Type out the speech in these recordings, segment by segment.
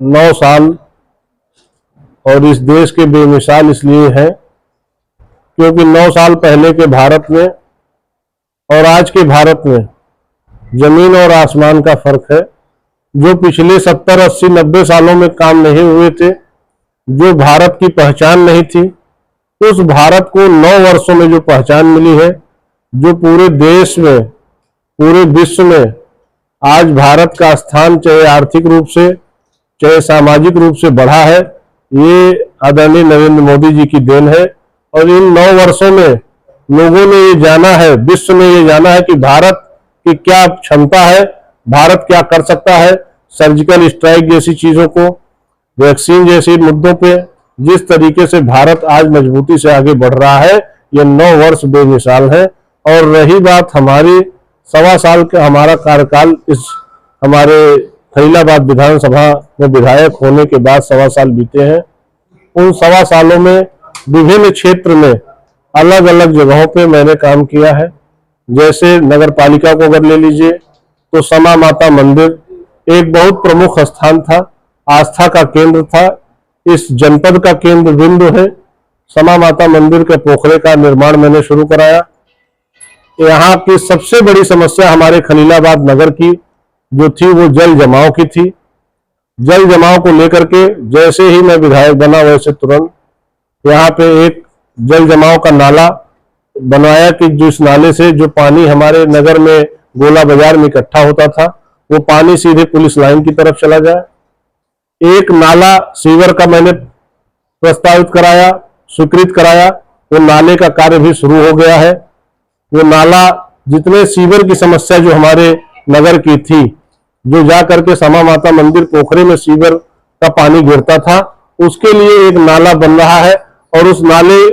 9 साल और इस देश के बेमिसाल इसलिए हैं क्योंकि 9 साल पहले के भारत में और आज के भारत में जमीन और आसमान का फर्क है। जो पिछले 70, 80, 90 सालों में काम नहीं हुए थे, जो भारत की पहचान नहीं थी, उस भारत को 9 वर्षों में जो पहचान मिली है, जो पूरे देश में, पूरे विश्व में आज भारत का स्थान चाहे आर्थिक रूप से चाहे सामाजिक रूप से बढ़ा है, ये आदरणीय नरेंद्र मोदी जी की देन है। और इन 9 वर्षों में लोगों ने ये जाना है, विश्व ने ये जाना है कि भारत की क्या क्षमता है, भारत क्या कर सकता है। सर्जिकल स्ट्राइक जैसी चीजों को, वैक्सीन जैसे मुद्दों पे जिस तरीके से भारत आज मजबूती से आगे बढ़ रहा है, ये 9 वर्ष बेमिसाल है। और रही बात हमारी 1.25 साल का हमारा कार्यकाल, इस हमारे खलीलाबाद विधानसभा में विधायक होने के बाद 1.25 साल बीते हैं। उन 1.25 सालों में विभिन्न क्षेत्र में अलग अलग जगहों पे मैंने काम किया है। जैसे नगर पालिका को अगर ले लीजिए तो समा माता मंदिर एक बहुत प्रमुख स्थान था, आस्था का केंद्र था, इस जनपद का केंद्र बिंदु है। समा माता मंदिर के पोखरे का निर्माण मैंने शुरू कराया। यहाँ की सबसे बड़ी समस्या हमारे खलीलाबाद नगर की जो थी वो जल जमाव की थी। जल जमाव को लेकर के जैसे ही मैं विधायक बना वैसे तुरंत यहाँ पे एक जल जमाव का नाला बनवाया कि जिस नाले से जो पानी हमारे नगर में गोला बाजार में इकट्ठा होता था वो पानी सीधे पुलिस लाइन की तरफ चला जाए। एक नाला सीवर का मैंने प्रस्तावित कराया, स्वीकृत कराया, वो नाले का कार्य भी शुरू हो गया है। वो नाला जितने सीवर की समस्या जो हमारे नगर की थी, जो जा करके समा माता मंदिर पोखरे में सीवर का पानी गिरता था, उसके लिए एक नाला बन रहा है और उस नाले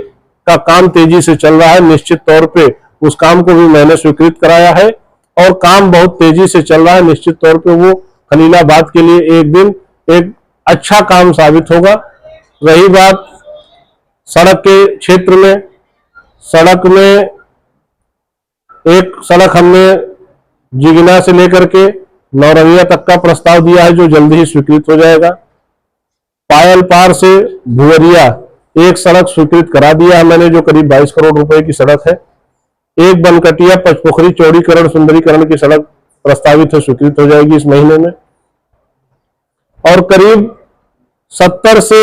का काम तेजी से चल रहा है। निश्चित तौर पे उस काम को भी मैंने स्वीकृत कराया है और काम बहुत तेजी से चल रहा है। निश्चित तौर पे वो खलीलाबाद के लिए एक दिन एक अच्छा काम साबित होगा। रही बात सड़क के क्षेत्र में, सड़क में एक सड़क हमने जिगना से लेकर के नौरंगिया तक का प्रस्ताव दिया है जो जल्दी ही स्वीकृत हो जाएगा। पायल पार से भुवरिया एक सड़क स्वीकृत करा दिया है मैंने जो करीब 22 करोड़ रुपए की सड़क है। एक बनकटिया पचपोखरी चौड़ीकरण सुंदरीकरण की सड़क प्रस्तावित है, स्वीकृत हो जाएगी इस महीने में। और करीब 70 से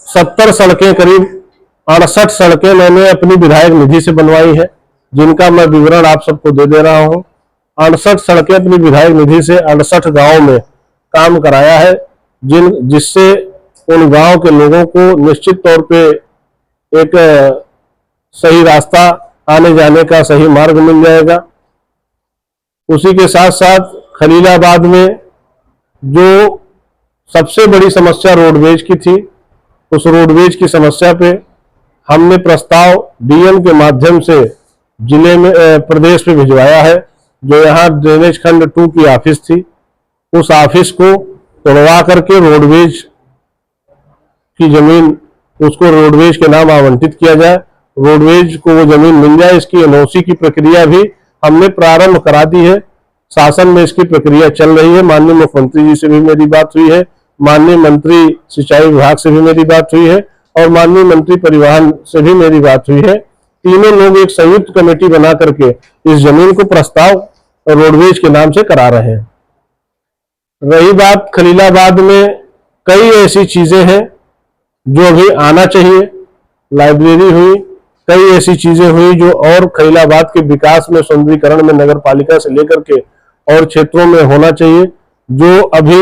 70 सड़कें, करीब 68 सड़कें मैंने अपनी विधायक निधि से बनवाई है, जिनका मैं विवरण आप सबको दे रहा हूं। 68 सड़कें अपनी विधायक निधि से 68 गांव में काम कराया है, जिससे उन गांव के लोगों को निश्चित तौर पे एक सही रास्ता, आने जाने का सही मार्ग मिल जाएगा। उसी के साथ साथ खलीलाबाद में जो सबसे बड़ी समस्या रोडवेज की थी, उस रोडवेज की समस्या पे हमने प्रस्ताव डीएम के माध्यम से जिले में, प्रदेश में भिजवाया है। जो यहाँ ड्रेनेज खंड 2 की ऑफिस थी, उस ऑफिस को तोड़वा करके रोडवेज की जमीन, उसको रोडवेज के नाम आवंटित किया जाए, रोडवेज को वो जमीन मिल जाए। इसकी एनओसी की प्रक्रिया भी हमने प्रारंभ करा दी है, शासन में इसकी प्रक्रिया चल रही है। माननीय मुख्यमंत्री जी से भी मेरी बात हुई है, माननीय मंत्री सिंचाई विभाग से भी मेरी बात हुई है और माननीय मंत्री परिवहन से भी मेरी बात हुई है। तीनों लोग एक संयुक्त कमेटी बना करके इस जमीन को प्रस्ताव रोडवेज के नाम से करा रहे हैं। रही बात खलीलाबाद में कई ऐसी चीजें हैं जो अभी आना चाहिए, लाइब्रेरी हुई, कई ऐसी चीजें हुई जो और खलीलाबाद के विकास में, सुंदरीकरण में नगर पालिका से लेकर के और क्षेत्रों में होना चाहिए, जो अभी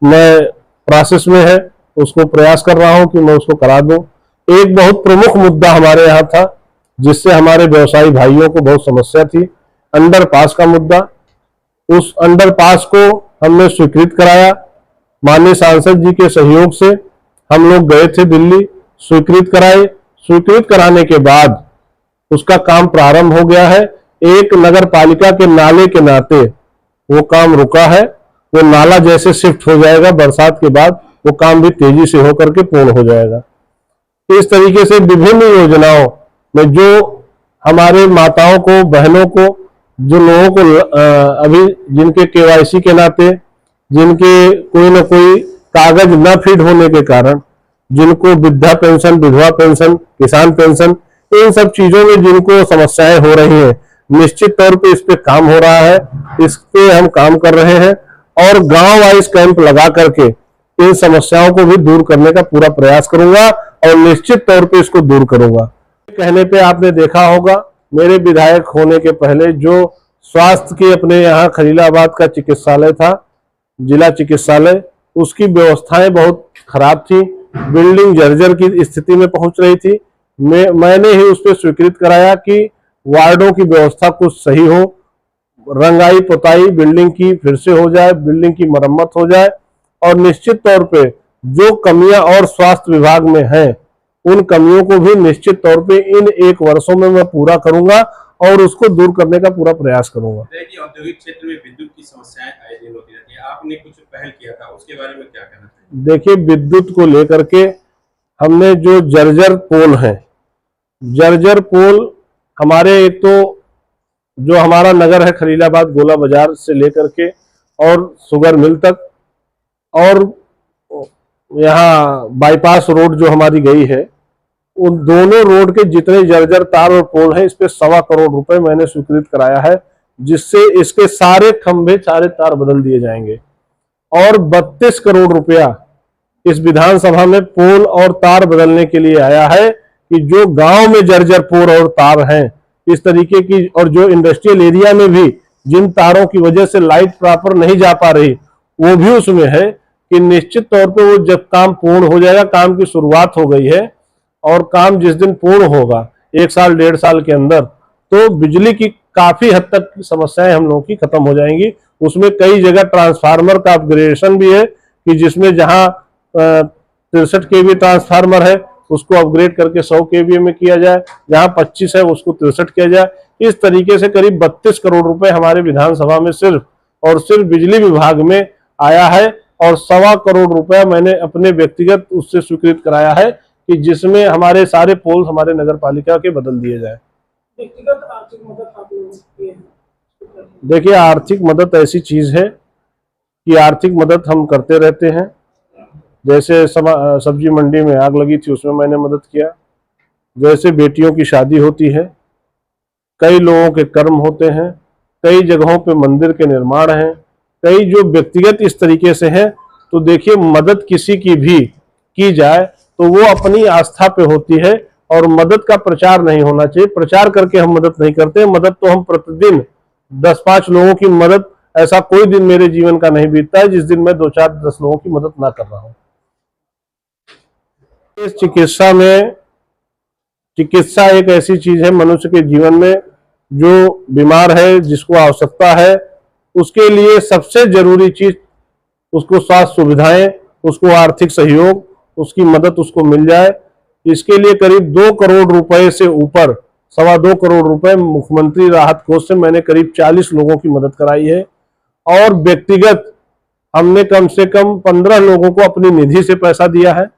मैं प्रोसेस में है, उसको प्रयास कर रहा हूं कि मैं उसको करा दूं। एक बहुत प्रमुख मुद्दा हमारे यहाँ था जिससे हमारे व्यवसायी भाइयों को बहुत समस्या थी, अंडरपास का मुद्दा। उस अंडरपास को हमने स्वीकृत कराया, माननीय सांसद जी के सहयोग से हम लोग गए थे दिल्ली, स्वीकृत कराए। स्वीकृत कराने के बाद उसका काम प्रारंभ हो गया है। एक नगर पालिका के नाले के नाते वो काम रुका है, वो नाला जैसे शिफ्ट हो जाएगा बरसात के बाद, वो काम भी तेजी से होकर के पूर्ण हो जाएगा। इस तरीके से विभिन्न योजनाओं में जो हमारे माताओं को, बहनों को, जो लोगों को अभी जिनके केवाईसी के नाते, जिनके कोई ना कोई कागज न फिट होने के कारण जिनको वृद्धा पेंशन, विधवा पेंशन, किसान पेंशन, इन सब चीजों में जिनको समस्याएं हो रही हैं, निश्चित तौर पे इस पे काम हो रहा है। इस पे हम काम कर रहे हैं और गांव वाइज कैंप लगा करके इन समस्याओं को भी दूर करने का पूरा प्रयास करूंगा और निश्चित तौर पे इसको दूर करूंगा। कहने पे आपने देखा होगा, मेरे विधायक होने के पहले जो स्वास्थ्य की अपने यहाँ खलीलाबाद का चिकित्सालय था, जिला चिकित्सालय, उसकी व्यवस्थाएं बहुत खराब थी, बिल्डिंग जर्जर की स्थिति में पहुंच रही थी। मैंने ही उस पर स्वीकृत कराया कि वार्डों की व्यवस्था कुछ सही हो, रंगाई पुताई बिल्डिंग की फिर से हो जाए, बिल्डिंग की मरम्मत हो जाए और निश्चित तौर पे जो कमियां और स्वास्थ्य विभाग में हैं, उन कमियों को भी निश्चित तौर पे इन 1 वर्षों में मैं पूरा करूंगा और उसको दूर करने का पूरा प्रयास करूंगा। औद्योगिक क्षेत्र में विद्युत की समस्याएं आए दिन होती रहती है, आपने कुछ पहल किया था, उसके बारे में क्या कहना चाहिए? देखिए, विद्युत को लेकर के हमने जो जर्जर पोल हैं, जर्जर पोल हमारे, एक तो जो हमारा नगर है खलीलाबाद, गोला बाजार से लेकर के और शुगर मिल तक, और यहाँ बाईपास रोड जो हमारी गई है, उन दोनों रोड के जितने जर्जर तार और पोल हैं, इस पे 1.25 करोड़ रुपए मैंने स्वीकृत कराया है, जिससे इसके सारे खंभे, सारे तार बदल दिए जाएंगे। और 32 करोड़ रुपया इस विधानसभा में पोल और तार बदलने के लिए आया है कि जो गांव में जर्जर पोल और तार हैं इस तरीके की, और जो इंडस्ट्रियल एरिया में भी जिन तारों की वजह से लाइट प्रॉपर नहीं जा पा रही, वो भी उसमें है कि निश्चित तौर पे वो जब काम पूर्ण हो जाएगा, काम की शुरुआत हो गई है और काम जिस दिन पूर्ण होगा 1 साल 1.5 साल के अंदर, तो बिजली की काफी हद तक समस्याएं हम लोगों की खत्म हो जाएंगी। उसमें कई जगह ट्रांसफार्मर का अपग्रेडेशन भी है कि जिसमें जहां 63 kV ट्रांसफार्मर है उसको अपग्रेड करके 100 kV में किया जाए, जहां 25 है उसको 63 किया जाए। इस तरीके से करीब 32 करोड़ रुपए हमारे विधानसभा में सिर्फ और सिर्फ बिजली विभाग में आया है और 1.25 करोड़ रुपया मैंने अपने व्यक्तिगत उससे स्वीकृत कराया है कि जिसमें हमारे सारे पोल हमारे नगर पालिका के बदल दिए जाए। व्यक्तिगत आर्थिक मदद आप लोगों की है? देखिए, आर्थिक मदद ऐसी चीज है कि आर्थिक मदद हम करते रहते हैं। जैसे सब्जी मंडी में आग लगी थी, उसमें मैंने मदद किया। जैसे बेटियों की शादी होती है, कई लोगों के कर्म होते हैं, कई जगहों पे मंदिर के निर्माण हैं, कई जो व्यक्तिगत इस तरीके से हैं। तो देखिए, मदद किसी की भी की जाए तो वो अपनी आस्था पे होती है और मदद का प्रचार नहीं होना चाहिए। प्रचार करके हम मदद नहीं करते, मदद तो हम प्रतिदिन 10-5 लोगों की मदद, ऐसा कोई दिन मेरे जीवन का नहीं बीतता है जिस दिन मैं 2-4-10 लोगों की मदद ना कर रहा हूं। इस चिकित्सा में, चिकित्सा एक ऐसी चीज है मनुष्य के जीवन में, जो बीमार है, जिसको आवश्यकता है, उसके लिए सबसे जरूरी चीज उसको स्वास्थ्य सुविधाएं, उसको आर्थिक सहयोग, उसकी मदद उसको मिल जाए। इसके लिए करीब 2 करोड़ रुपए से ऊपर, 2.25 करोड़ रुपए मुख्यमंत्री राहत कोष से मैंने करीब 40 लोगों की मदद कराई है। और व्यक्तिगत हमने कम से कम 15 लोगों को अपनी निधि से पैसा दिया है।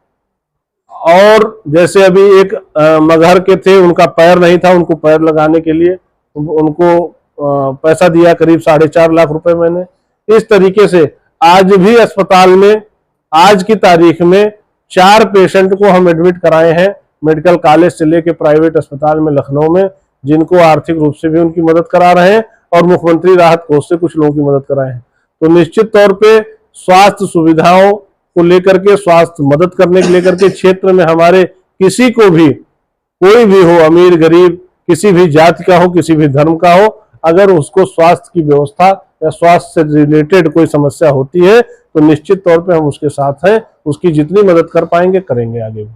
और जैसे अभी एक मगहर के थे, उनका पैर नहीं था, उनको पैर लगाने के लिए उनको पैसा दिया, करीब 4.5 लाख रुपए मैंने। इस तरीके से आज भी अस्पताल में, आज की तारीख में 4 पेशेंट को हम एडमिट कराए हैं, मेडिकल कॉलेज से लेके प्राइवेट अस्पताल में लखनऊ में, जिनको आर्थिक रूप से भी उनकी मदद करा रहे हैं और मुख्यमंत्री राहत कोष से कुछ लोगों की मदद कराए हैं। तो निश्चित तौर पे स्वास्थ्य सुविधाओं को लेकर के, स्वास्थ्य मदद करने के लेकर के क्षेत्र में हमारे किसी को भी, कोई भी हो, अमीर गरीब, किसी भी जाति का हो, किसी भी धर्म का हो, अगर उसको स्वास्थ्य की व्यवस्था या स्वास्थ्य से रिलेटेड कोई समस्या होती है तो निश्चित तौर पे हम उसके साथ हैं, उसकी जितनी मदद कर पाएंगे करेंगे आगे भी।